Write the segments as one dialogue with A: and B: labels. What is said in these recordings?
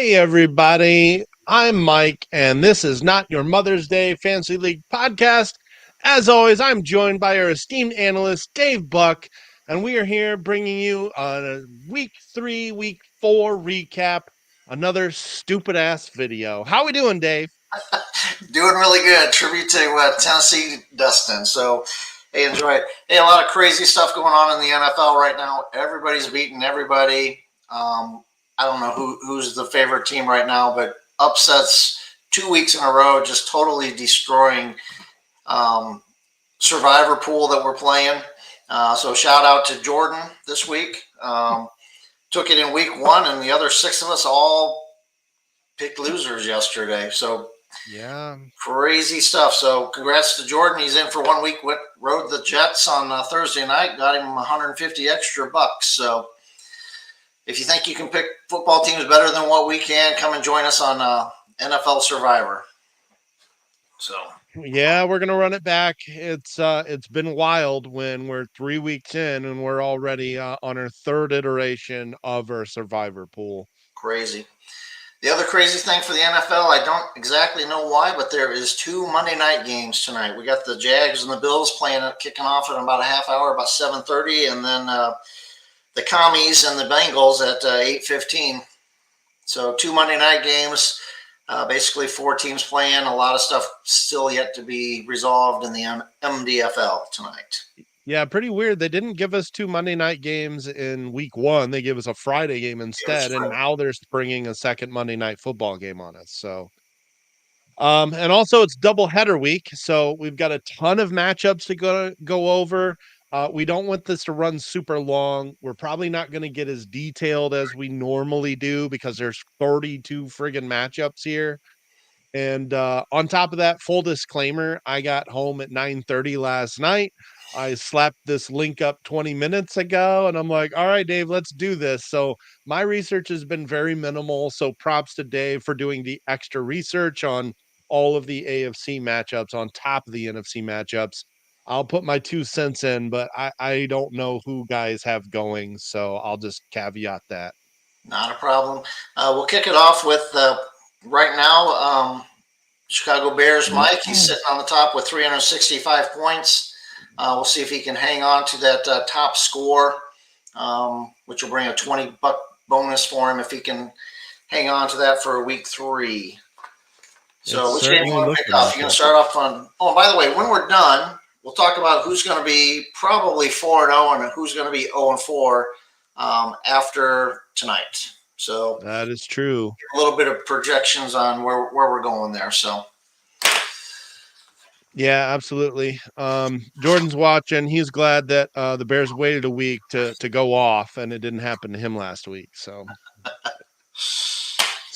A: Hey, everybody. I'm Mike, and this is not your Mother's Day Fantasy League podcast. As always, I'm joined by our esteemed analyst, Dave Buck, and we are here bringing you a week 3, week 4 recap, another stupid ass video. How we doing, Dave?
B: Doing really good. Tribute to Tennessee Dustin. So, hey, enjoy it. Hey, a lot of crazy stuff going on in the NFL right now. Everybody's beating everybody. I don't know who's the favorite team right now, but upsets 2 weeks in a row, just totally destroying survivor pool that we're playing. So shout out to Jordan this week. Took it in week 1, and the other 6 of us all picked losers yesterday. So
A: Yeah.
B: crazy stuff. So congrats to Jordan. He's in for 1 week. Rode the Jets on Thursday night. Got him 150 extra bucks. So if you think you can pick football teams better than what we can, come and join us on NFL Survivor. So
A: Yeah, we're gonna run it back. It's been wild when we're 3 weeks in and we're already on our third iteration of our survivor pool.
B: crazy. The other crazy thing for the NFL, I don't exactly know why, but there is 2 Monday night games tonight. We got the Jags and the Bills kicking off in about a half hour, about 7:30, and then the Commies and the Bengals at 8:15. So 2 Monday night games, basically 4 teams playing. A lot of stuff still yet to be resolved in the MDFL tonight.
A: Yeah, pretty weird. They didn't give us 2 Monday night games in week 1. They gave us a Friday game instead, and now they're springing a second Monday night football game on us. So, and also it's doubleheader week, so we've got a ton of matchups to go over. We don't want this to run super long. We're probably not going to get as detailed as we normally do because there's 32 friggin' matchups here. And on top of that, full disclaimer, I got home at 9:30 last night. I slapped this link up 20 minutes ago, and I'm like, all right, Dave, let's do this. So my research has been very minimal. So props to Dave for doing the extra research on all of the AFC matchups on top of the NFC matchups. I'll put my 2 cents in, but I don't know who guys have going. So I'll just caveat that.
B: Not a problem. We'll kick it off with right now. Chicago Bears, Mike. He's sitting on the top with 365 points. We'll see if he can hang on to that top score, which will bring a 20 buck bonus for him if he can hang on to that for week 3. So which game you want to pick off? You're going to start off on. Oh, by the way, when we're done, we'll talk about who's going to be probably 4-0 and who's going to be 0-4 after tonight. So
A: that is true.
B: A little bit of projections on where we're going there. So
A: yeah, absolutely. Jordan's watching. He's glad that the Bears waited a week to go off, and it didn't happen to him last week. So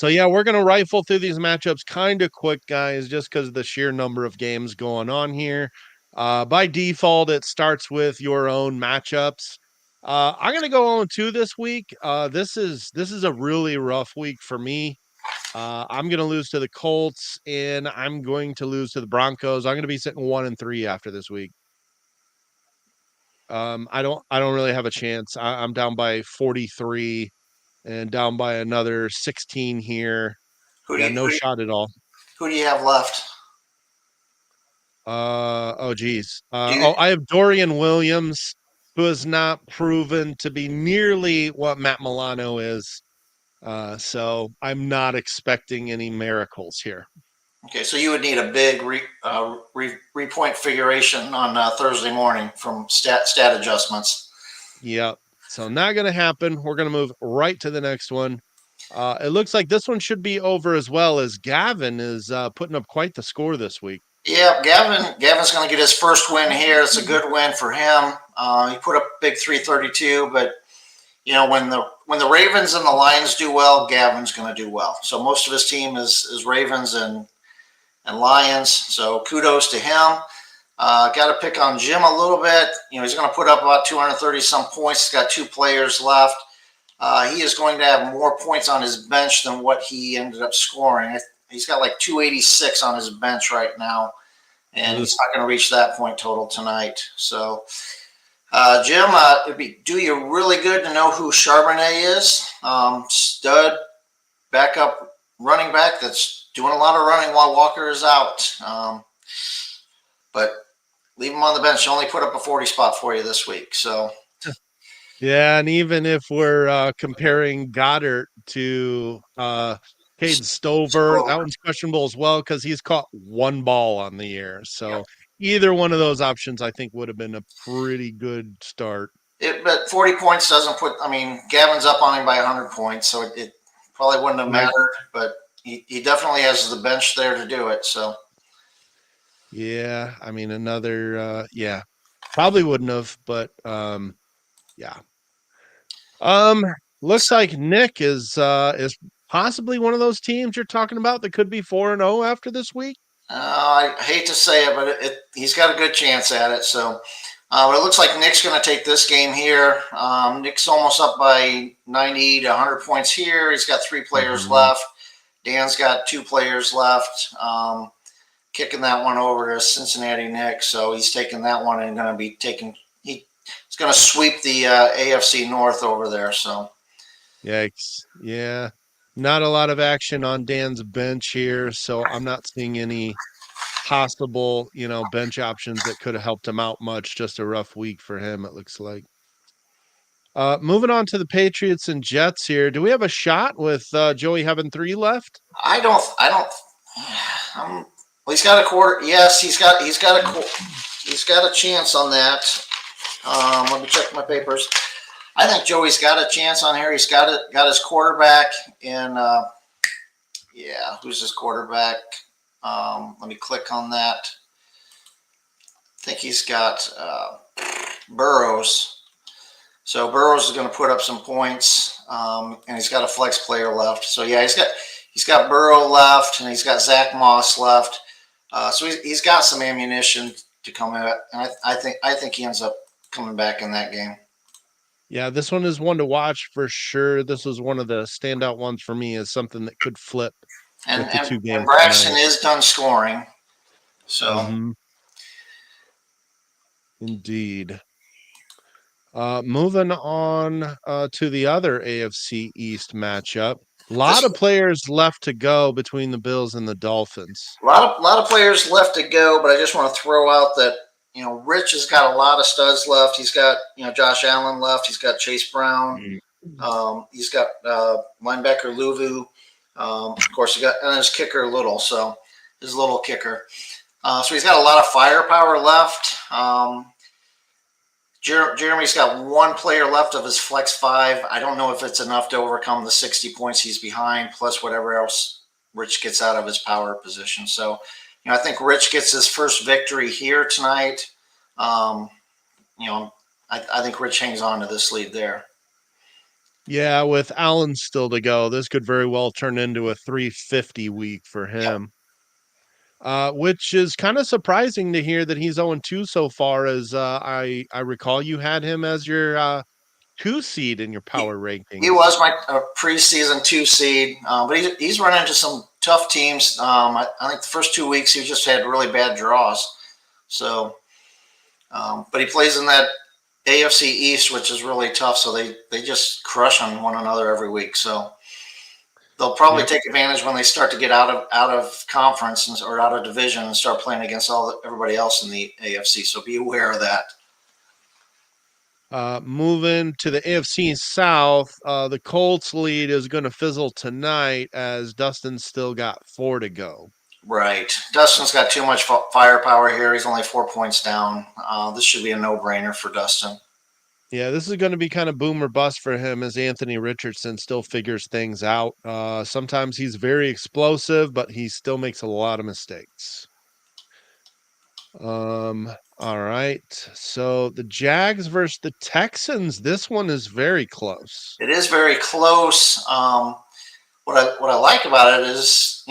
A: yeah, we're gonna rifle through these matchups kind of quick, guys, just because of the sheer number of games going on here. By default, it starts with your own matchups. I'm gonna go on 2 this week. This is a really rough week for me. I'm going to lose to the Colts, and I'm going to lose to the Broncos. I'm going to be sitting 1-3 after this week. I don't really have a chance. I'm down by 43 and down by another 16 here. No shot at all.
B: Who do you have left?
A: Oh geez. I have Dorian Williams, who has not proven to be nearly what Matt Milano is. So I'm not expecting any miracles here.
B: Okay, so you would need a big repoint figuration on Thursday morning from stat adjustments.
A: Yep. So not going to happen. We're going to move right to the next one. It looks like this one should be over as well, as Gavin is putting up quite the score this week.
B: Yeah, Gavin's going to get his first win here. It's a good win for him. He put up a big 332, but you know when the Ravens and the Lions do well, Gavin's going to do well. So most of his team is Ravens and Lions. So kudos to him. Got to pick on Jim a little bit. You know, he's going to put up about 230 some points. He's got 2 players left. He is going to have more points on his bench than what he ended up scoring. He's got like 286 on his bench right now, and he's not going to reach that point total tonight. So, Jim, it'd do you really good to know who Charbonnet is. Stud backup running back that's doing a lot of running while Walker is out. But leave him on the bench. Only put up a 40 spot for you this week. So
A: Yeah, and even if we're comparing Goddard to Cade Stover, that one's questionable as well because he's caught one ball on the year.
B: yep.
A: So either one of those options, I think, would have been a pretty good start.
B: But 40 points doesn't put. I mean, Gavin's up on him by 100 points, so it probably wouldn't have
A: Right.
B: mattered. But he definitely has the bench there to do it. So
A: Yeah, I mean another yeah, probably wouldn't have, but yeah. Um looks like Nick is possibly one of those teams you're talking about that could be 4-0 after this week.
B: I hate to say it, but he's got a good chance at it. So, but it looks like Nick's going to take this game here. Nick's almost up by 90 to 100 points here. He's got 3 players
A: Mhm.
B: left. Dan's got 2 players left. Kicking that one over to Cincinnati Nick. So he's taking that one and going to be taking. He's going to sweep the AFC North over there. So
A: Yikes. Yeah. Not a lot of action on Dan's bench here, so I'm not seeing any possible, bench options that could have helped him out much. Just a rough week for him, it looks like. Moving on to the Patriots and Jets here. Do we have a shot with Joey having 3 left?
B: I don't. Well, he's got a quarter. Yes, he's got a chance on that. Let me check my papers. I think Joey's got a chance on here. He's got his quarterback in. Yeah, who's his quarterback? Let me click on that. I think he's got Burrows. So Burrows is going to put up some points, and he's got a flex player left. So yeah, he's got Burrow left, and he's got Zach Moss left. So he's got some ammunition to come in, and I think he ends up coming back in that game.
A: Yeah, this one is one to watch for sure. This was one of the standout ones for me as something that could flip
B: And
A: with the
B: and,
A: 2
B: and
A: games
B: Braxton
A: tonight.
B: is done scoring. So
A: Mhm. Indeed. Moving on to the other AFC East matchup. A lot
B: this
A: of players left to go between the Bills and the Dolphins.
B: a lot of players left to go, but I just want to throw out that Rich has got a lot of studs left. He's got Josh Allen left. He's got Chase Brown. He's got linebacker Luvu. Of course, he got and his kicker Little. So his little kicker. So he's got a lot of firepower left. Jeremy's got 1 player left of his flex 5. I don't know if it's enough to overcome the 60 points he's behind, plus whatever else Rich gets out of his power position. So, I think Rich gets his first victory here tonight. Um, I think Rich hangs on to this lead there.
A: Yeah, with Allen still to go, this could very well turn into a 350 week for
B: Yep.
A: him. Which is kind of surprising to hear that he's 0-2 so far, as I recall you had him as your 2 seed in your
B: He,
A: power
B: he
A: rankings.
B: was my preseason 2 seed, but he's run into some tough teams. I think the first 2 weeks he just had really bad draws. So, but he plays in that AFC East, which is really tough. So they just crush on one another every week. So they'll probably
A: Yep.
B: take advantage when they start to get out of conference or out of division and start playing against everybody else in the AFC. So be aware of that.
A: Moving to the AFC South, the Colts lead is going to fizzle tonight as Dustin's still got 4 to go.
B: Right. Dustin's got too much firepower here. He's only 4 points down. This should be a no-brainer for Dustin.
A: Yeah, this is going to be kind of boom or bust for him as Anthony Richardson still figures things out. Sometimes he's very explosive, but he still makes a lot of mistakes. All right. So the Jags versus the Texans. This one is very close.
B: It is very close. What I like about it is,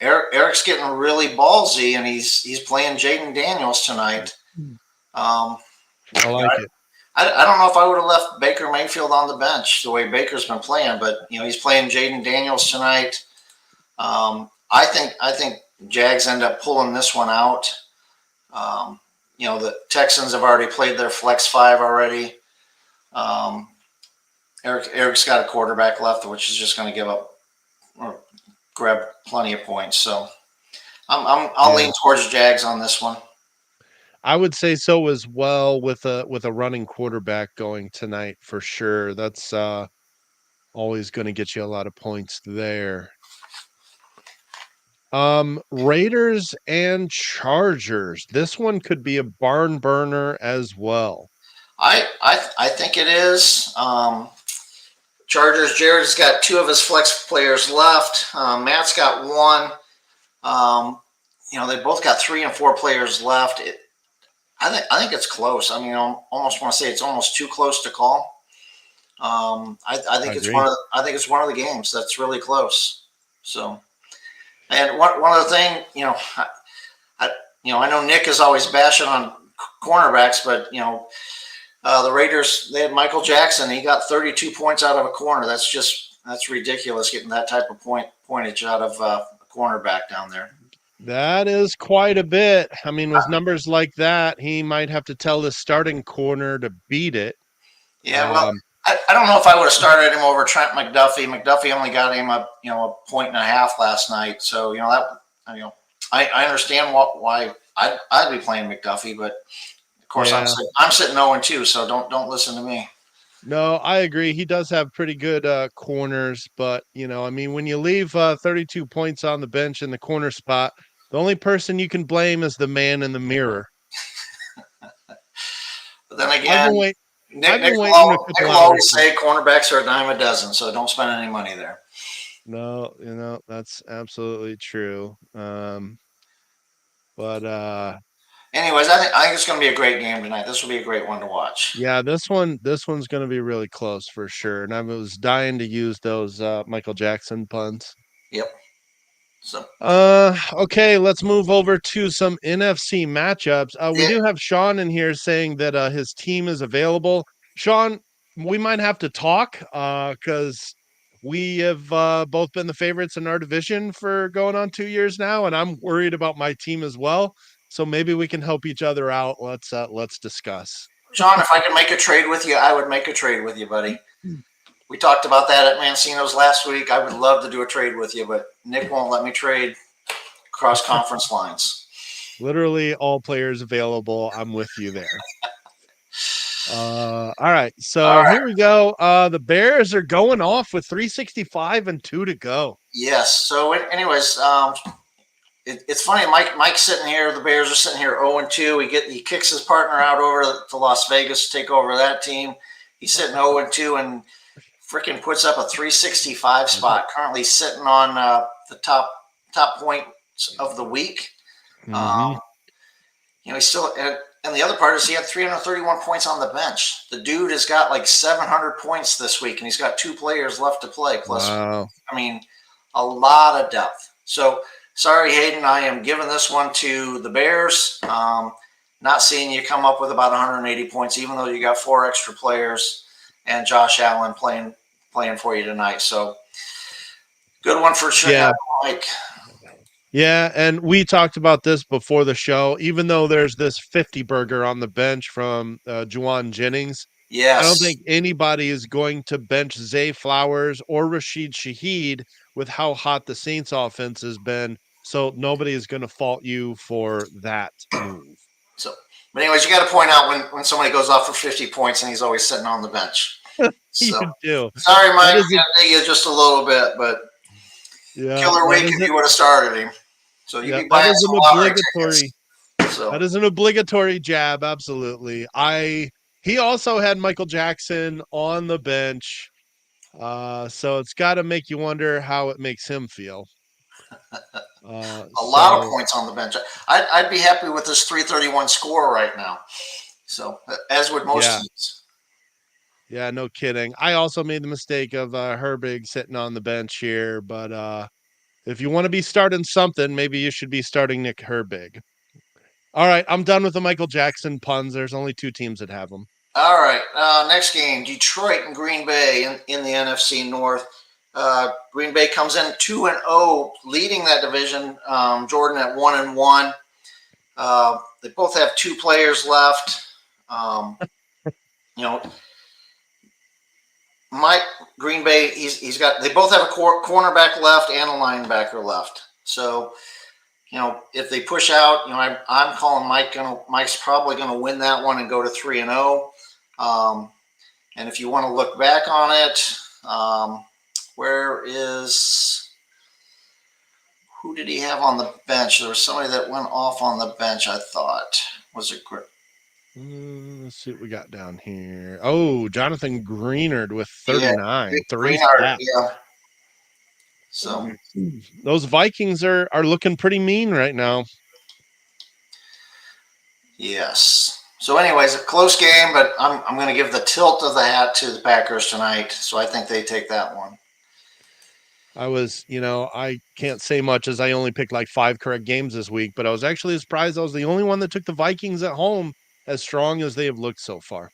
B: Eric's getting really ballsy, and he's playing Jaden Daniels tonight. Um,
A: I like it.
B: I don't know if I would have left Baker Mayfield on the bench the way Baker's been playing, but he's playing Jaden Daniels tonight. I think Jags end up pulling this one out. The Texans have already played their flex 5 already. Eric's got a quarterback left, which is just going to give up or grab plenty of points. So I'll
A: Yeah.
B: lean towards Jags on this one.
A: I would say so as well with a running quarterback going tonight for sure. That's always going to get you a lot of points there. Raiders and Chargers. This one could be a barn burner as well.
B: I think it is. Chargers. Jared's got two of his flex players left. Matt's got one. They both got 3 and 4 players left. I think it's close. I mean, I almost want to say it's almost too close to call. I
A: I
B: think it's
A: agree.
B: I think it's one of the games that's really close. So, and one other thing, I know Nick is always bashing on cornerbacks, but the Raiders, they had Michael Jackson. He got 32 points out of a corner. That's ridiculous getting that type of pointage out of a cornerback down there.
A: That is quite a bit. I mean, with numbers like that, he might have to tell his starting corner to beat it.
B: Yeah, well,
A: Um,
B: I don't know if I would have started him over Trent McDuffie. McDuffie only got him a point and a half last night. So I understand why I'd be playing McDuffie, but of course
A: yeah.
B: I'm sitting 0-2, so don't listen to me.
A: No, I agree. He does have pretty good corners, but I mean, when you leave 32 points on the bench in the corner spot, the only person you can blame is the man in the mirror.
B: But then
A: I've
B: again,
A: been wait I've
B: Nick
A: been
B: Nick
A: waiting a
B: will, Nick
A: couple
B: will
A: hours
B: always
A: to
B: say cornerbacks are a dime a dozen, so don't spend any money there.
A: No, that's absolutely true. But
B: Anyways, I think it's going to be a great game tonight. This will be a great one to watch.
A: yeah, this one's gonna be really close for sure. And I was dying to use those Michael Jackson puns.
B: Yep. So
A: Okay, let's move over to some NFC matchups. We
B: yeah,
A: do have Sean in here saying that his team is available. Sean, we might have to talk because we have both been the favorites in our division for going on 2 years now, and I'm worried about my team as well. So maybe we can help each other out. Let's discuss.
B: Sean, if I could make a trade with you, I would make a trade with you, buddy. We talked about that at Mancino's last week. I would love to do a trade with you, but Nick won't let me trade cross conference lines.
A: Literally all players available. I'm with you there. All right.
B: All
A: So
B: right.
A: here we go. The Bears are going off with 365 and 2 to go.
B: Yes. So, anyways, it's funny. Mike's sitting here. The Bears are sitting here 0-2. He kicks his partner out over to Las Vegas to take over that team. He's sitting 0-2 and freaking puts up a 365 spot. Currently sitting on the top points of the week.
A: Mm-hmm.
B: He's still and the other part is he had 331 points on the bench. The dude has got like 700 points this week, and he's got 2 players left to play. Plus,
A: Wow.
B: I mean, a lot of depth. So sorry, Hayden, I am giving this one to the Bears. Not seeing you come up with about 180 points, even though you got 4 extra players and Josh Allen playing for you tonight. So good one for
A: Yeah.
B: Mike.
A: Yeah. And we talked about this before the show. Even though there's this 50 burger on the bench from Juwan Jennings, I don't
B: Yes.
A: think anybody is going to bench Zay Flowers or Rashid Shaheed with how hot the Saints offense has been. So nobody is going to fault you for that move.
B: So, but anyways, you got to point out when somebody goes off for 50 points and he's always sitting on the bench.
A: You
B: So
A: do.
B: sorry, Mike,
A: That
B: I'm
A: is a
B: gonna dig you just a little bit, but
A: Yeah,
B: killer
A: that
B: week
A: is
B: if
A: it.
B: you would have started him. So you'd
A: Yeah,
B: be
A: that
B: buying
A: is
B: some
A: an
B: lottery
A: obligatory.
B: tickets. So
A: That is an obligatory jab. Absolutely. He also had Michael Jackson on the bench. So it's got to make you wonder how it makes him feel.
B: a lot of
A: So
B: points on the bench. I'd be happy with this 331 score right now. So as would most
A: yeah,
B: teams.
A: yeah, no kidding. I also made the mistake of Herbig sitting on the bench here, but if you want to be starting something, maybe you should be starting Nick Herbig. All right, I'm done with the Michael Jackson puns. There's only 2 teams that have them.
B: All right, next game: Detroit and Green Bay in the NFC North. Green Bay comes in 2-0, leading that division. Jordan at 1-1. They both have 2 players left. Um, you know, Mike Green Bay, he's got. They both have a cornerback left and a linebacker left. So if they push out, I'm calling Mike's probably gonna win that one and go to 3-0. And if you want to look back on it, where is who did he have on the bench? There was somebody that went off on the bench. I thought was it.
A: Let's see what we got down here. Oh, Jonathan Greenard with
B: Yeah,
A: 39, three
B: Greenard.
A: sacks.
B: Yeah. So
A: Those Vikings are looking pretty mean right now.
B: yes. So, anyways, a close game, but I'm going to give the tilt of the hat to the Packers tonight. So I think they take that one.
A: I can't say much as I only picked like 5 correct games this week, but I was actually surprised I was the only one that took the Vikings at home as strong as they have looked so far.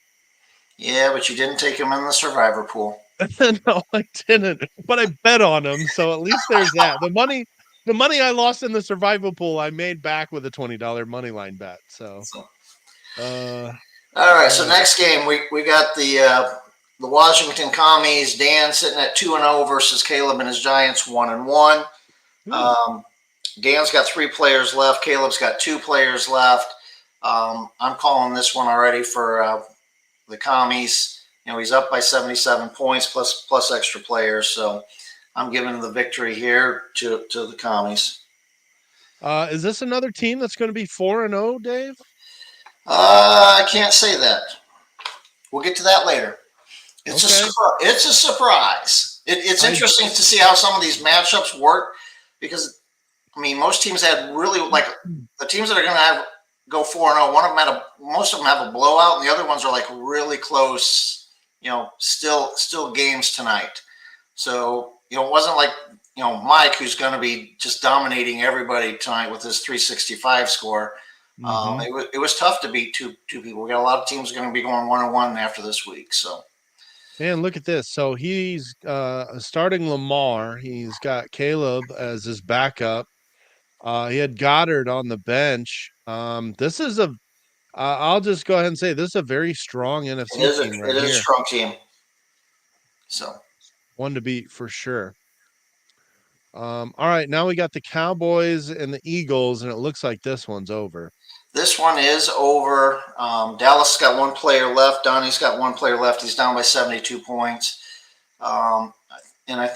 B: Yeah, but you didn't take them in the survivor pool.
A: No, I didn't. But I bet on them, so at least there's that. The money I lost in the survival pool, I made back with a $20 money line bet. So,
B: all right. So
A: yeah.
B: next game we got the Washington Commies. Dan sitting at 2-0 versus Caleb and his Giants 1-1. Dan's got 3 players left. Caleb's got 2 players left. I'm calling this one already for the Commies. He's up by 77 points plus extra players. So I'm giving the victory here to the Commies.
A: Is this another team that's going to be 4-0, Dave?
B: I can't say that. We'll get to that later. It's
A: okay.
B: It's a surprise. It's interesting to see how some of these matchups work because most teams had really like the teams that are going to go 4-0. Most of them have a blowout, and the other ones are like really close. Still games tonight. So it wasn't like Mike, who's going to be just dominating everybody tonight with his 365 score. It was tough to beat two people. We got a lot of teams going to be going 1-1 after this week. So,
A: man, look at this. So he's starting Lamar. He's got Caleb as his backup. He had Goddard on the bench. This is I'll just go ahead and say this is a very strong NFC team right
B: it is a
A: here.
B: strong team. So
A: One to beat for sure. All right, now we got the Cowboys and the Eagles, and it looks like this one's over.
B: This one is over. Dallas got 1 player left. Donnie's got 1 player left. He's down by 72 points. And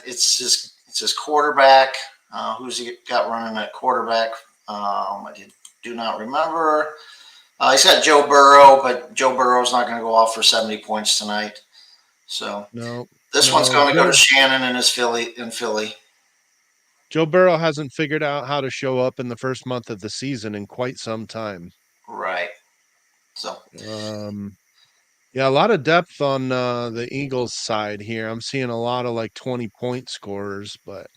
B: it's his quarterback. Who's he got running at quarterback? I do not remember. He's got Joe Burrow, but Joe Burrow's not going to go off for 70 points tonight. So this one's going to go to Shannon and his Philly.
A: Joe Burrow hasn't figured out how to show up in the first month of the season in quite some time.
B: Right. So
A: yeah, a lot of depth on the Eagles side here. I'm seeing a lot of like 20-point scorers, but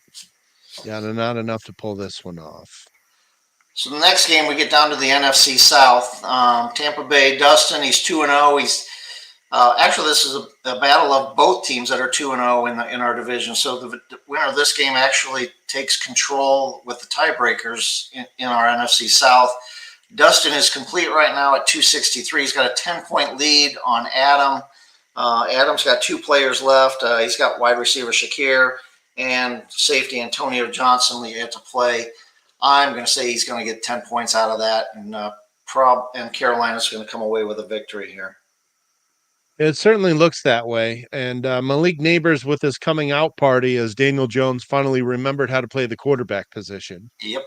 A: yeah, they're not enough to pull this one off.
B: So the next game we get down to the NFC South. Tampa Bay, Dustin, he's 2-0. He's actually, this is a battle of both teams that are 2-0 in our division. So the winner of this game actually takes control with the tiebreakers in our NFC South. Dustin is complete right now at 263. He's got a 10-point lead on Adam. Adam's got 2 players left. He's got wide receiver Shakir and safety Antonio Johnson yet to play. I'm going to say he's going to get 10 points out of that, and Carolina's going to come away with a victory here.
A: It certainly looks that way. And Malik Neighbors with his coming out party as Daniel Jones finally remembered how to play the quarterback position.
B: Yep.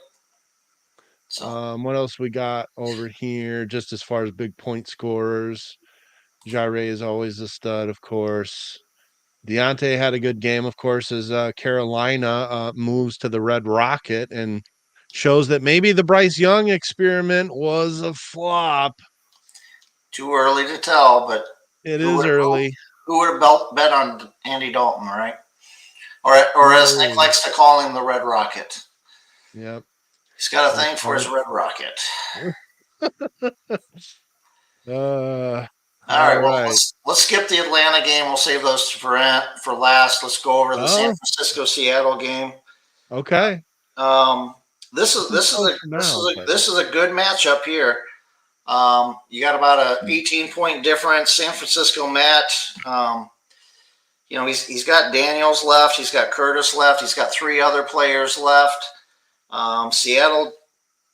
B: So
A: what else we got over here? Just as far as big point scorers, Jare is always a stud, of course. Deontay had a good game, of course, as Carolina moves to the Red Rocket and shows that maybe the Bryce Young experiment was a flop.
B: Too early to tell, but
A: it is early.
B: Who would have bet on Andy Dalton, right? Or as Nick likes to call him, the Red Rocket.
A: Yep.
B: He's got a thing for his Red Rocket. All right. Well, let's skip the Atlanta game. We'll save those for last. Let's go over the San Francisco-Seattle game.
A: Okay.
B: This is a good matchup here. You got about a 18-point difference. San Francisco, Matt. he's got Daniels left, he's got Curtis left, he's got three other players left. Seattle,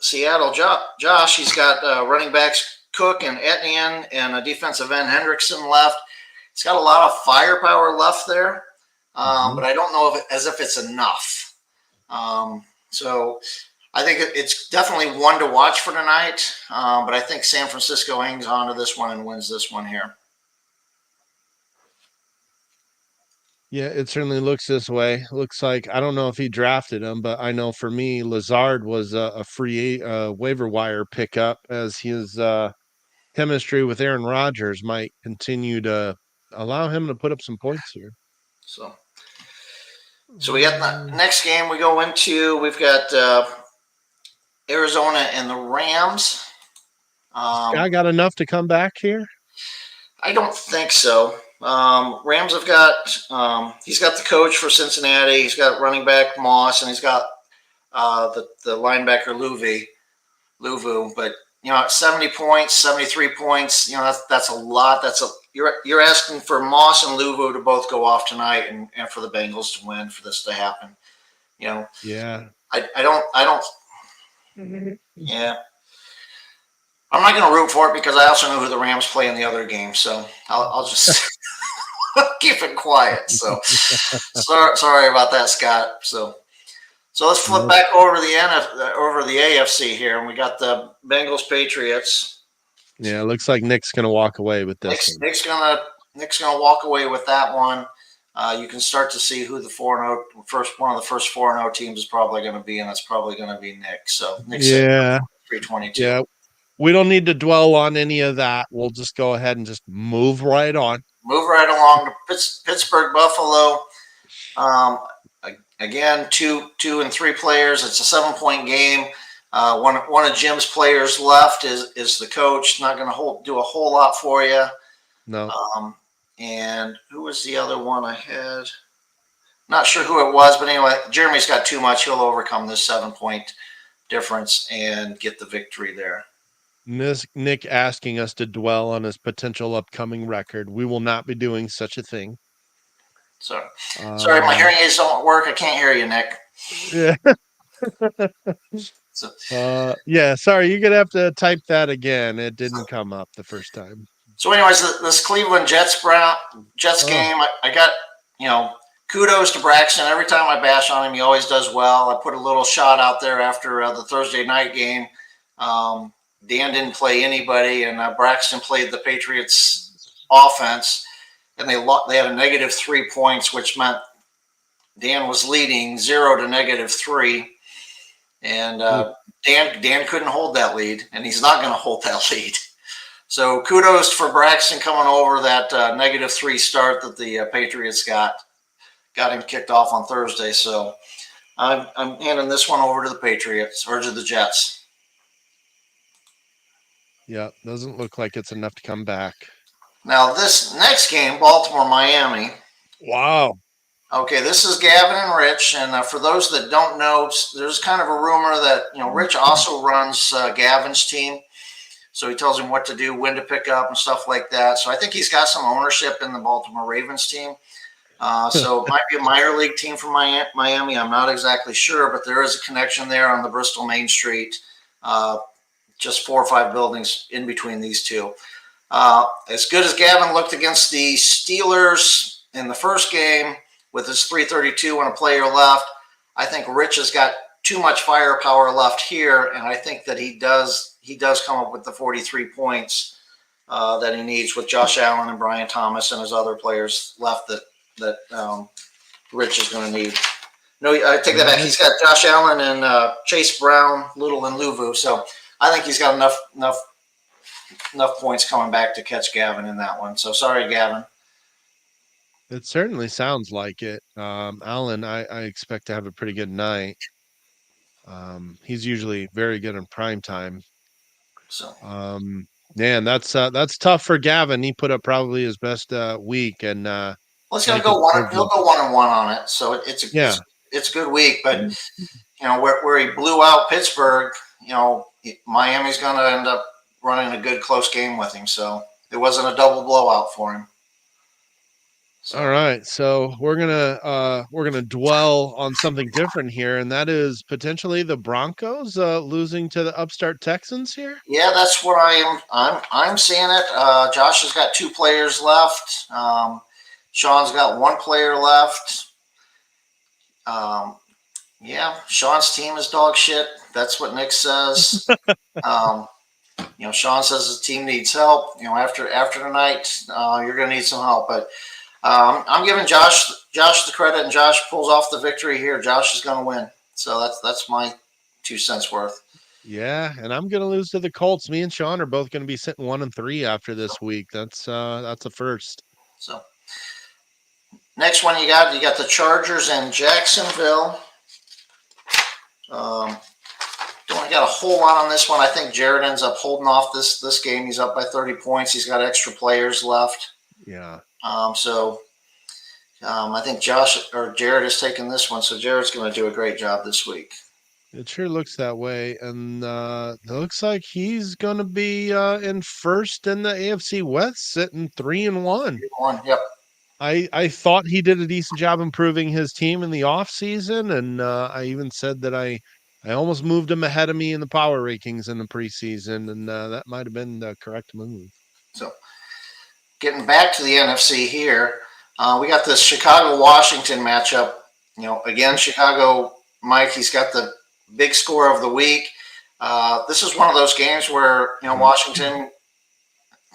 B: Josh, he's got running backs Cook and Etienne and a defensive end Hendrickson left. He's got a lot of firepower left there, but I don't know as if it's enough. So I think it's definitely one to watch for tonight, but I think San Francisco hangs on to this one and wins this one here.
A: Yeah, it certainly looks this way. Looks like I don't know if he drafted him, but I know for me, Lazard was a free waiver wire pickup as his chemistry with Aaron Rodgers might continue to allow him to put up some points here.
B: So we got the next game we go into. We've got Arizona and the Rams.
A: I got enough to come back here.
B: I don't think so. Rams have got he's got the coach for Cincinnati. He's got running back Moss, and he's got the linebacker Luvu. But 70 points, 73 points. That's a lot. You're asking for Moss and Luvu to both go off tonight, and for the Bengals to win, for this to happen.
A: Yeah.
B: I don't. Yeah. I'm not going to root for it because I also know who the Rams play in the other game, so I'll just keep it quiet. So sorry about that, Scott. So let's flip back over to the AFC here, and we got the Bengals Patriots.
A: Yeah, it looks like Nick's going to walk away with this.
B: Nick's going to walk away with that one. You can start to see who the 4-0 one of the first 4-0 teams is probably going to be, and that's probably going to be Nick. So Nick's 322.
A: Yeah. We don't need to dwell on any of that. We'll just go ahead and just move right on.
B: Move right along to Pittsburgh, Buffalo. Again, two and three players. It's a 7-point game. One of Jim's players left is the coach. Not going to do a whole lot for you.
A: No.
B: And who was the other one I had? Not sure who it was, but anyway, Jeremy's got too much. He'll overcome this 7-point difference and get the victory there.
A: Nick asking us to dwell on his potential upcoming record. We will not be doing such a thing.
B: Sorry, my hearing aids don't work. I can't hear you, Nick.
A: Yeah. Yeah, sorry, you're going to have to type that again. It didn't come up the first time.
B: So anyways, this Cleveland Jets game, I got, kudos to Braxton. Every time I bash on him, he always does well. I put a little shot out there after the Thursday night game. Dan didn't play anybody, and Braxton played the Patriots offense, and they had a negative 3 points, which meant Dan was leading 0 to -3, and Dan couldn't hold that lead, and he's not going to hold that lead. So kudos for Braxton coming over that -3 start that the Patriots got him kicked off on Thursday. So I'm handing this one over to the Patriots or to the Jets.
A: Yeah, doesn't look like it's enough to come back.
B: Now this next game, Baltimore-Miami.
A: Wow.
B: Okay, this is Gavin and Rich, and for those that don't know, there's kind of a rumor that Rich also runs Gavin's team, so he tells him what to do, when to pick up, and stuff like that. So I think he's got some ownership in the Baltimore Ravens team. So it might be a minor league team from Miami. I'm not exactly sure, but there is a connection there on the Bristol Main Street. Just 4 or 5 buildings in between these two. As good as Gavin looked against the Steelers in the first game with his 332 and a player left, I think Rich has got too much firepower left here, and I think that he does come up with the 43 points that he needs with Josh Allen and Brian Thomas and his other players left that Rich is going to need. No, I take that back. He's got Josh Allen and Chase Brown, Little, and Luvu. So I think he's got enough points coming back to catch Gavin in that one. So sorry, Gavin.
A: It certainly sounds like it. Allen, I expect to have a pretty good night. He's usually very good in prime time.
B: So,
A: man, that's tough for Gavin. He put up probably his best week, and
B: well, he's gonna go one. He'll go 1-1 on it. So it's a good week. But where he blew out Pittsburgh, Miami's gonna end up running a good close game with him. So it wasn't a double blowout for him.
A: All
B: So
A: right, so we're gonna dwell on something different here, and that is potentially the Broncos losing to the upstart Texans here.
B: yeah, that's what I'm seeing it. Josh has got two players left. Sean's got one player left. Um, yeah, Sean's team is dog shit. That's what Nick says. Um, Sean says his team needs help. After tonight, you're going to need some help. But I'm giving Josh the credit, and Josh pulls off the victory here. Josh is going to win. So that's my 2 cents worth.
A: Yeah, and I'm gonna lose to the Colts. Me and Sean are both gonna be sitting 1-3 after this week. That's a first.
B: So next one you got the Chargers and Jacksonville. Um, don't got a whole lot on this one. I think Jared ends up holding off this game. He's up by 30 points. He's got extra players left.
A: Yeah,
B: I think Josh or Jared is taking this one, so Jared's going to do a great job this week.
A: it sure looks that way, and it looks like he's gonna be in first in the AFC West, sitting 3-1.
B: Yep.
A: I thought he did a decent job improving his team in the off season, and I even said that I almost moved him ahead of me in the power rankings in the preseason, and that might have been the correct move.
B: So getting back to the NFC here, we got this Chicago-Washington matchup. Again, Chicago, Mike, he's got the big score of the week. This is one of those games where, Washington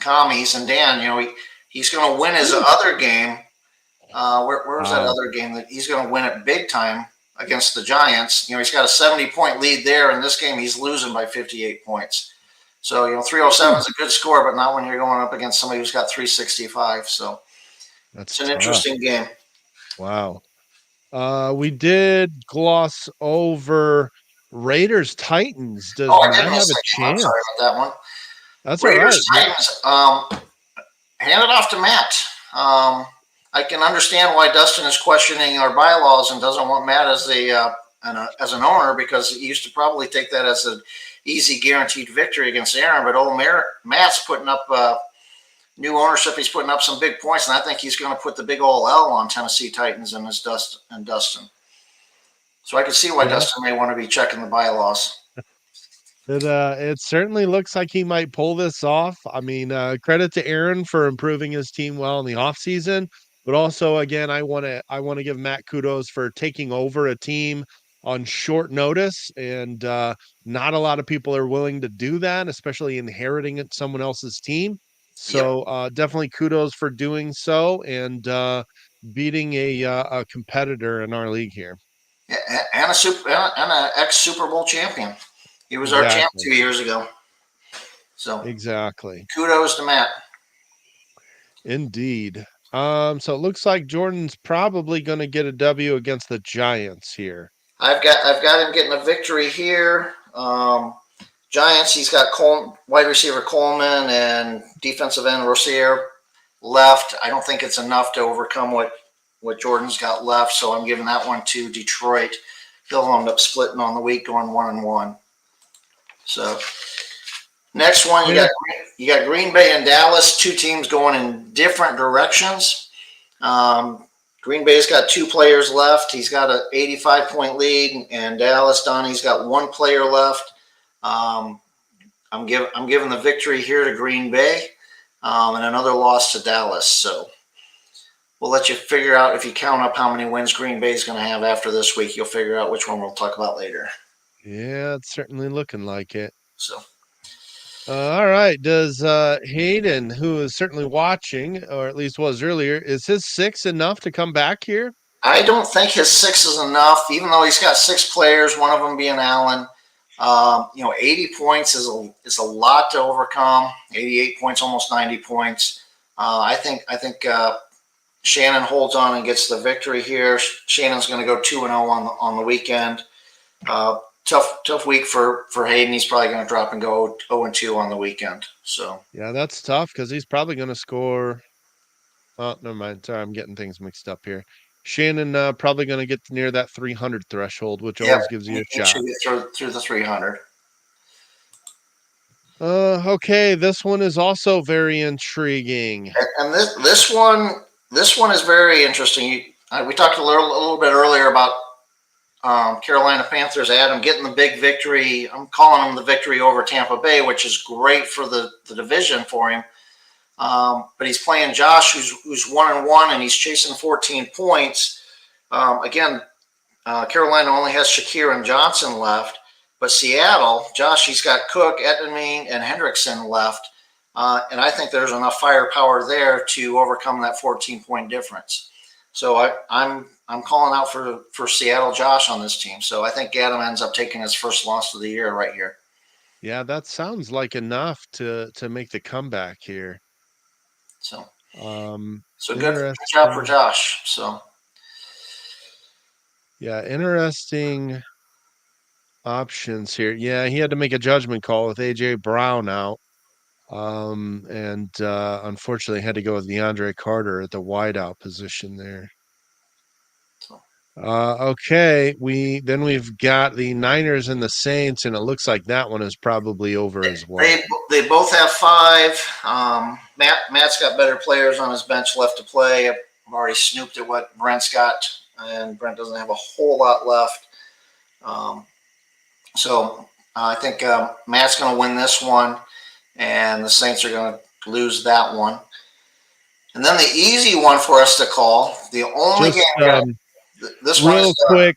B: commies and Dan, he's going to win his other game. Where's that other game that he's going to win it big time against the Giants? He's got a 70-point lead there. In this game, he's losing by 58 points. So, 307 is a good score, but not when you're going up against somebody who's got 365. So
A: That's
B: it's an
A: tough.
B: interesting game.
A: Wow. We did gloss over Raiders Titans. Does
B: I
A: Matt
B: did
A: have
B: miss
A: a
B: that game. I'm
A: chance?
B: sorry about that one.
A: That's all right.
B: Raiders Titans. Hand it off to Matt. I can understand why Dustin is questioning our bylaws and doesn't want Matt as as an owner, because he used to probably take that as an easy guaranteed victory against Aaron. But Matt's putting up new ownership. He's putting up some big points, and I think he's going to put the big old L on Tennessee Titans and Dustin. So I can see why Dustin may want to be checking the bylaws.
A: It certainly looks like he might pull this off. I mean, credit to Aaron for improving his team well in the offseason, but also again, I want to give Matt kudos for taking over a team on short notice, and not a lot of people are willing to do that, especially inheriting someone else's team.
B: Yep.
A: So definitely kudos for doing so, and beating a competitor in our league here.
B: And an ex Super Bowl champion. He was our champ
A: Exactly.
B: 2 years ago. So
A: Exactly.
B: kudos to Matt.
A: Indeed. So it looks like Jordan's probably going to get a W against the Giants here.
B: I've got him getting a victory here. Giants, he's got wide receiver Coleman and defensive end Rozier left. I don't think it's enough to overcome what Jordan's got left, so I'm giving that one to Detroit. He'll end up splitting on the week, going 1-1. So next one, you got Green Bay and Dallas, two teams going in different directions. Green Bay's got two players left. He's got an 85-point lead, and Dallas, Donnie's got one player left. I'm giving the victory here to Green Bay, and another loss to Dallas. So we'll let you figure out, if you count up how many wins Green Bay is going to have after this week. You'll figure out which one we'll talk about later.
A: Yeah, it's certainly looking like it.
B: So.
A: All right. Does Hayden, who is certainly watching, or at least was earlier, is his 6 enough to come back here?
B: I don't think his 6 is enough, even though he's got 6 players, one of them being Allen. 80 points is a lot to overcome. 88 points, almost 90 points. I think Shannon holds on and gets the victory here. Shannon's going to go 2-0 on the weekend. Tough week for Hayden. He's probably going to drop and go 0-2 on the weekend. So
A: yeah, that's tough, because he's probably going to score. Oh, never mind. Sorry, I'm getting things mixed up here. Shannon probably going to get near that 300 threshold, which always gives you a
B: he
A: shot.
B: should get through the 300.
A: Okay, this one is also very intriguing.
B: And this one is very interesting. We talked a little bit earlier about Carolina Panthers, Adam, getting the big victory. I'm calling him the victory over Tampa Bay, which is great for the division for him. But he's playing Josh, who's 1-1, and he's chasing 14 points. Again, Carolina only has Shakir and Johnson left, but Seattle, Josh, he's got Cook, Ettenmean, and Hendrickson left, and I think there's enough firepower there to overcome that 14-point difference. So I'm calling out for Seattle Josh on this team. So I think Adam ends up taking his first loss of the year right here.
A: Yeah, that sounds like enough to make the comeback here.
B: So good job for
A: Interesting.
B: Josh. So
A: Yeah, interesting options here. Yeah, he had to make a judgment call with AJ Brown out. And unfortunately had to go with DeAndre Carter at the wideout position there.
B: so
A: Okay, we've got the Niners and the Saints, and it looks like that one is probably over as well.
B: they both have 5. Matt's got better players on his bench left to play. I've already snooped at what Brent's got, and Brent doesn't have a whole lot left. So I think Matt's going to win this one, and the Saints are going to lose that one. And then the easy one for us to call, the only
A: Just
B: game. This one
A: real
B: is
A: quick,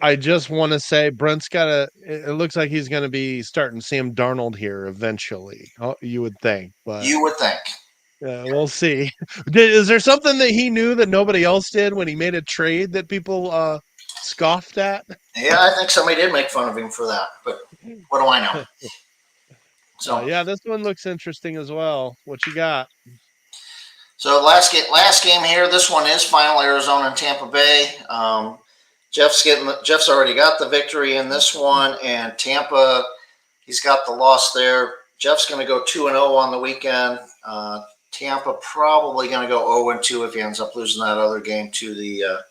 A: I just want to say Brent's got a. It looks like he's going to be starting Sam Darnold here eventually. You would think, but
B: you would think.
A: we'll see. Is there something that he knew that nobody else did when he made a trade that people scoffed at?
B: Yeah, I think somebody did make fun of him for that, but what do I know? So
A: yeah, this one looks interesting as well. What you got?
B: So last game here. This one is final Arizona and Tampa Bay. Jeff's already got the victory in this one, and Tampa, he's got the loss there. Jeff's going to go 2-0 on the weekend. Tampa probably going to go 0-2 if he ends up losing that other game to the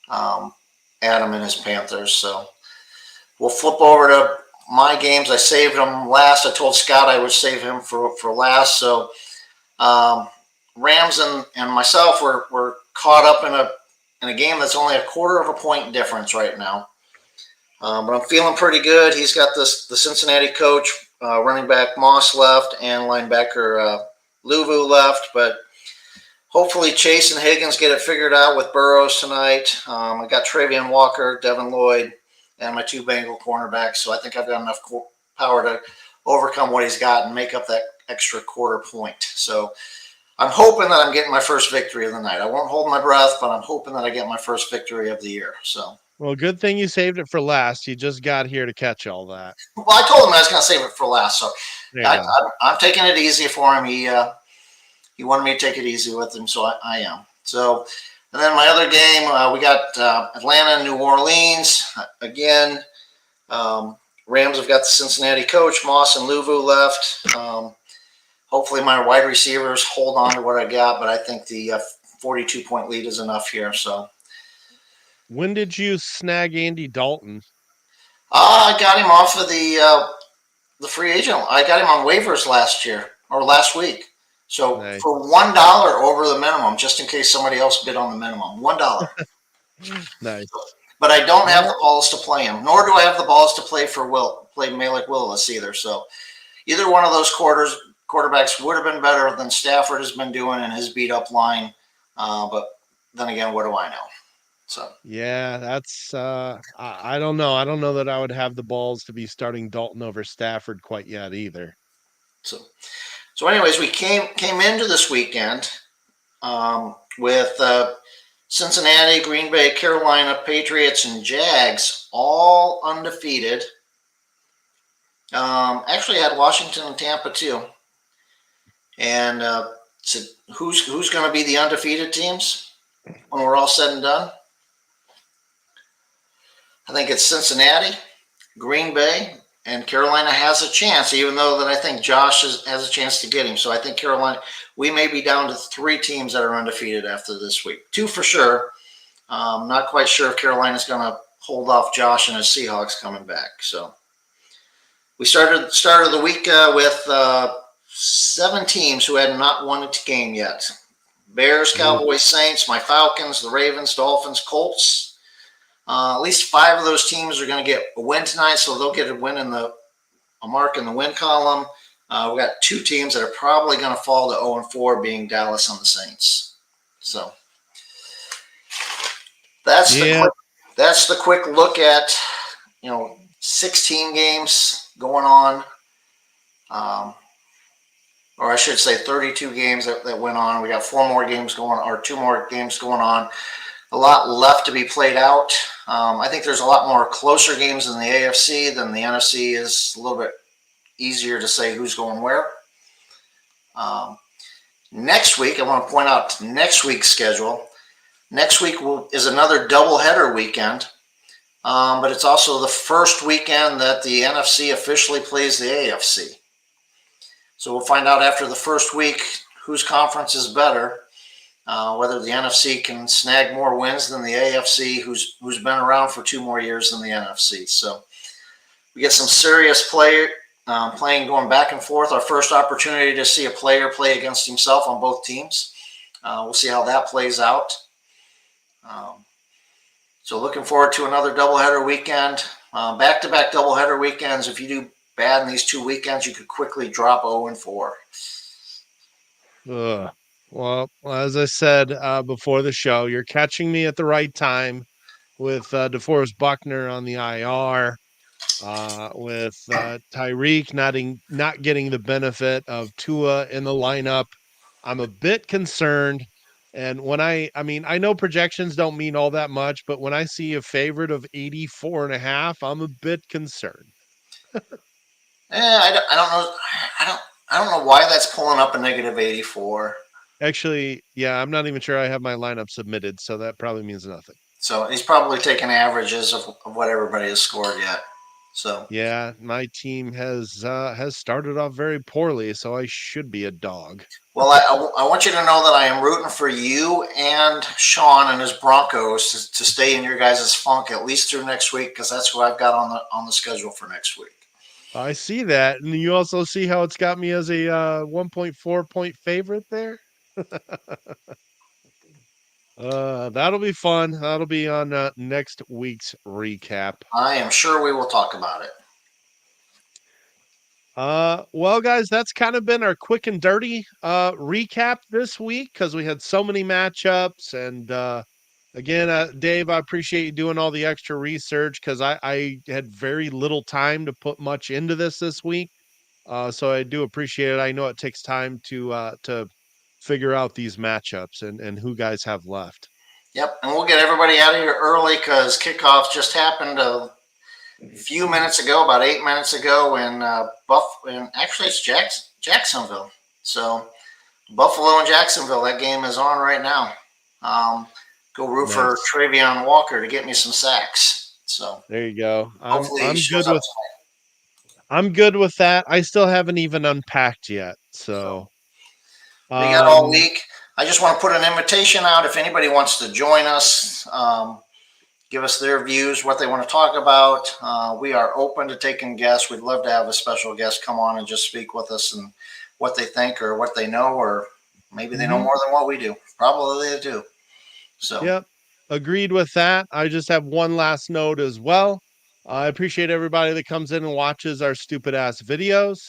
B: Adam and his Panthers. So we'll flip over to my games. I saved them last. I told Scott I would save him for last. So Rams and myself were caught up in a game that's only a quarter of a point difference right now. But I'm feeling pretty good. He's got the Cincinnati coach, running back Moss left, and linebacker Luvu left. But hopefully Chase and Higgins get it figured out with Burrows tonight. I got Travion Walker, Devin Lloyd, and my 2 Bengal cornerbacks. So I think I've got enough power to overcome what he's got and make up that extra quarter point. So I'm hoping that I'm getting my first victory of the night. I won't hold my breath, but I'm hoping that I get my first victory of the year. So,
A: well, good thing you saved it for last. You just got here to catch all that.
B: well, I told him I was going to save it for last. So, I'm taking it easy for him. He wanted me to take it easy with him, so I am. So, and then my other game, we got Atlanta and New Orleans again. Rams have got the Cincinnati coach, Moss and Luvu left. Hopefully my wide receivers hold on to what I got, but I think the 42-point lead is enough here. So
A: when did you snag Andy Dalton?
B: I got him off of the free agent. I got him on waivers last week. So
A: Nice.
B: for $1 over the minimum, just in case somebody else bid on the minimum, $1.
A: Nice.
B: But I don't have the balls to play him, nor do I have the balls to play Malik Willis either. So either one of those quarterbacks would have been better than Stafford has been doing in his beat up line. But then again, what do I know? So
A: yeah, that's I don't know. I don't know that I would have the balls to be starting Dalton over Stafford quite yet either.
B: So anyways, we came into this weekend with Cincinnati, Green Bay, Carolina, Patriots, and Jags all undefeated. Actually had Washington and Tampa too. And so who's going to be the undefeated teams when we're all said and done? I think it's Cincinnati, Green Bay, and Carolina has a chance, even though that I think Josh has a chance to get him. So I think Carolina, we may be down to 3 teams that are undefeated after this week. 2 for sure. Not quite sure if Carolina's going to hold off Josh and his Seahawks coming back. So we started the week with 7 teams who had not won a game yet. Bears,
A: Ooh.
B: Cowboys, Saints, my Falcons, the Ravens, Dolphins, Colts. At least 5 of those teams are going to get a win tonight, so they'll get a mark in the win column. We've got 2 teams that are probably going to fall to 0-4, being Dallas and the Saints. So that's the
A: Yeah.
B: quick look at 16 games going on, or I should say 32 games that went on. We got 4 more games going, or 2 more games going on. A lot left to be played out. I think there's a lot more closer games in the AFC than the NFC. Is a little bit easier to say who's going where. Next week, I want to point out next week's schedule. Next week is another doubleheader weekend, but it's also the first weekend that the NFC officially plays the AFC. So we'll find out after the first week whose conference is better, whether the NFC can snag more wins than the AFC, who's been around for 2 more years than the NFC. So we get some serious playing going back and forth. Our first opportunity to see a player play against himself on both teams. We'll see how that plays out. So looking forward to another doubleheader weekend. Back-to-back doubleheader weekends. If you do bad in these 2 weekends, you could quickly drop 0-4.
A: Well, as I said before the show, you're catching me at the right time with DeForest Buckner on the IR, with Tyreek not getting the benefit of Tua in the lineup. I'm a bit concerned. And I know projections don't mean all that much, but when I see a favorite of 84.5, I'm a bit concerned.
B: I don't know. I don't know why that's pulling up a -84.
A: Actually, yeah, I'm not even sure I have my lineup submitted, so that probably means nothing.
B: So he's probably taking averages of what everybody has scored yet. So
A: Yeah, my team has started off very poorly, so I should be a dog.
B: well, I want you to know that I am rooting for you and Sean and his Broncos to stay in your guys' funk at least through next week, because that's who I've got on the schedule for next week.
A: I see that, and you also see how it's got me as a 1.4 point favorite there. That'll be fun. That'll be on next week's recap.
B: I am sure we will talk about it.
A: Well, guys, that's kind of been our quick and dirty recap this week because we had so many matchups. And again, Dave, I appreciate you doing all the extra research because I had very little time to put much into this week. So I do appreciate it. I know it takes time to figure out these matchups and who guys have left.
B: Yep, and we'll get everybody out of here early because kickoff just happened a few minutes ago, about 8 minutes ago, in and actually it's Jacksonville. So Buffalo and Jacksonville, that game is on right now. Go root for
A: Nice.
B: Travion Walker to get me some sacks. So
A: There you go.
B: hopefully he shows up tonight.
A: I'm good with that. I still haven't even unpacked yet.
B: So
A: So
B: we got all
A: um
B: week. I just want to put an invitation out if anybody wants to join us. Give us their views, what they want to talk about. We are open to taking guests. We'd love to have a special guest come on and just speak with us and what they think or what they know, or maybe they know
A: mhm.
B: more than what we do. Probably they do. So,
A: Yep. Agreed with that. I just have one last note as well. I appreciate everybody that comes in and watches our stupid ass videos.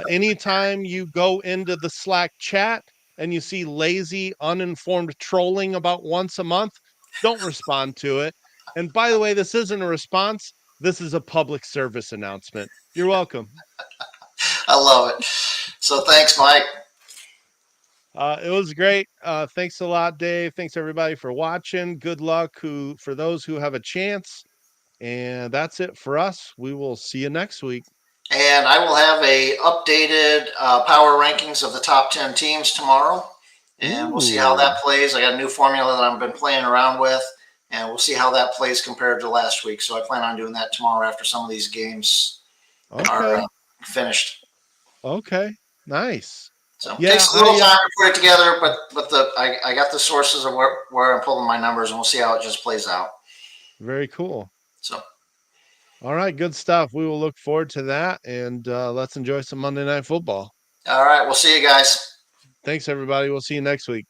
A: Anytime you go into the Slack chat and you see lazy, uninformed trolling about once a month, don't respond to it. And by the way, this isn't a response. This is a public service announcement. You're welcome.
B: I love it. So, thanks, Mike.
A: It was great. Thanks a lot, Dave. Thanks everybody for watching. Good luck for those who have a chance. And that's it for us. We will see you next week.
B: And I will have a updated power rankings of the top 10 teams tomorrow. And we'll see how
A: Ooh.
B: that plays. I got a new formula that I've been playing around with, and we'll see how that plays compared to last week. So I plan on doing that tomorrow after some of these games are
A: Okay.
B: finished.
A: Okay. Nice.
B: So it
A: Yeah,
B: takes a little time to put it together, but I got the sources of where I'm pulling my numbers, and we'll see how it just plays out.
A: very cool.
B: So
A: All right, good stuff. We will look forward to that and let's enjoy some Monday Night Football.
B: all right, we'll see you guys.
A: Thanks everybody. We'll see you next week.